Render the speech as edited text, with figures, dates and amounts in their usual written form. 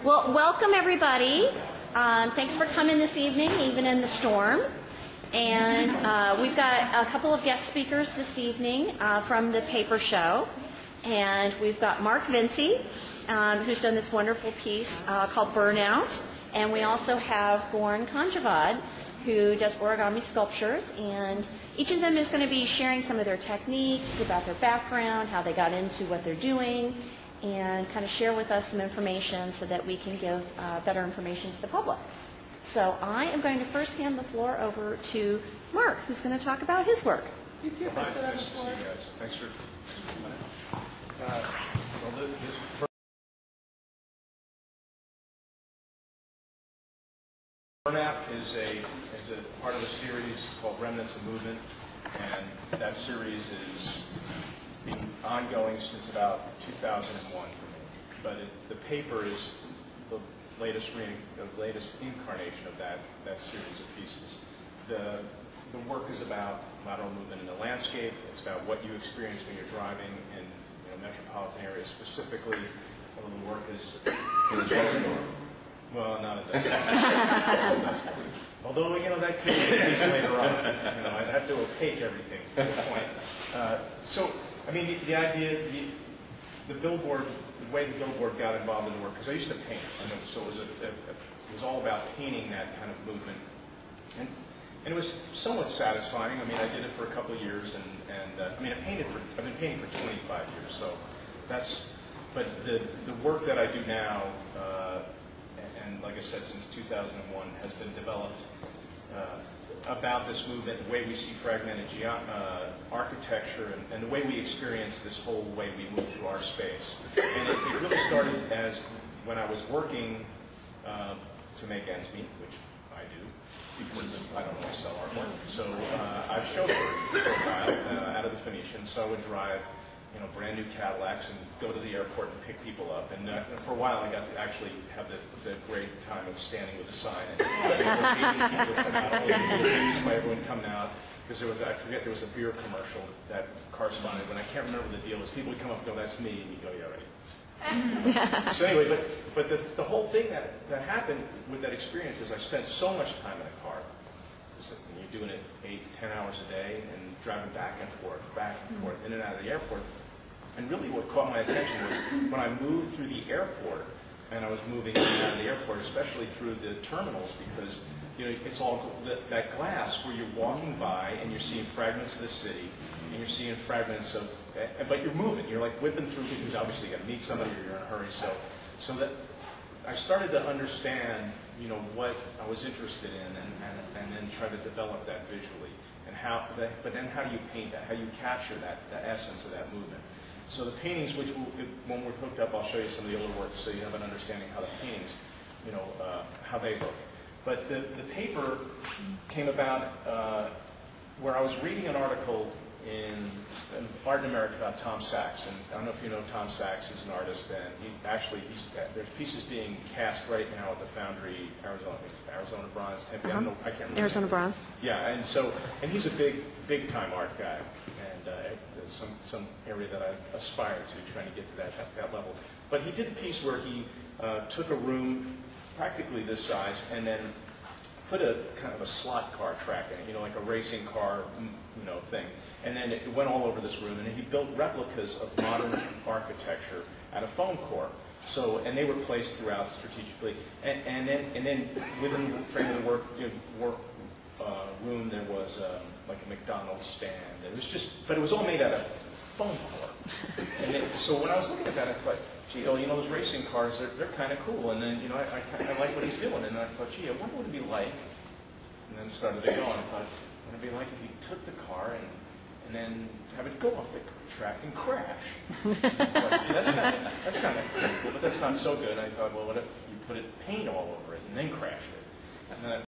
Well, welcome everybody. Thanks for coming this evening, even in the storm. And we've got a couple of guest speakers this evening from the paper show. And we've got Mark Vinci, who's done this wonderful piece called Burnout. And we also have Goran Konjavad, who does origami sculptures. And each of them is going to be sharing some of their techniques, about their background, how they got into what they're doing, and kind of share with us some information so that we can give better information to the public. So I am going to first hand the floor over to Mark, who's going to talk about his work. Hi, nice to see you guys. Thanks for coming out. This Burnout is a part of a series called Remnants of Movement, and that series is been ongoing since about 2001 for me. But the paper is the latest incarnation of that series of pieces. The work is about lateral movement in the landscape. It's about what you experience when you're driving in metropolitan areas. Specifically, the work is well, not at that. Although that could be a piece later on. I'd have to opaque everything to the point. So, I mean, the idea, the billboard, the way the billboard got involved in the work, because I used to paint, so it was all about painting that kind of movement, and it was somewhat satisfying. I mean, I did it for a couple of years, and I mean, I've been painting for 25 years, so that's. But the work that I do now, and like I said, since 2001, has been developed about this movement, the way we see fragmented architecture, and the way we experience this whole way we move through our space. And it really started as when I was working to make ends meet, which I do, because I don't always sell artwork. So I've chauffeured for a while out of the Phoenician, so I would drive brand new Cadillacs and go to the airport and pick people up. And for a while, I got to actually have the great time of standing with a sign and people would come out, everyone coming out, because I forget, there was a beer commercial that corresponded, but I can't remember what the deal was. People would come up and go, "That's me," and you go, "Yeah, right." So anyway, but the whole thing that happened with that experience is I spent so much time in a car. When you're doing it 8 to 10 hours a day and driving back and forth, in and out of the airport. And really what caught my attention was when I moved through the airport, and I was moving in and out of the airport, especially through the terminals, because it's all that glass where you're walking by and you're seeing fragments of the city, and you're seeing fragments of, but you're moving, you're like whipping through, because obviously you got to meet somebody or you're in a hurry. So that I started to understand, what I was interested in, and then try to develop that visually. But then how do you paint that? How do you capture the essence of that movement? So the paintings, which when we're hooked up, I'll show you some of the older work so you have an understanding how the paintings, how they look. But the paper came about where I was reading an article in Art in America about Tom Sachs. And I don't know if you know Tom Sachs. He's an artist, and there's pieces being cast right now at the Foundry, Arizona Bronze, Tempe. I can't remember. Arizona Bronze. Yeah, and he's a big time art guy, and some area that I aspire to, trying to get to that level. But he did a piece where he took a room practically this size, and then put a kind of a slot car track in it, like a racing car, thing. And then it went all over this room, and he built replicas of modern architecture at a foam core. So, and they were placed throughout strategically. And then within the frame of the work room, there was like a McDonald's stand. It was but it was all made out of foam core. And so when I was looking at that, I thought, gee, those racing cars, they're kind of cool. And then, I like what he's doing. And then I thought, gee, I wonder what it'd be like. And then started to go, and I thought, what would it be like if you took the car and then have it go off the track and crash? Thought, gee, that's kind of cool, but that's not so good. And I thought, well, what if you put paint all over it and then crashed it? And then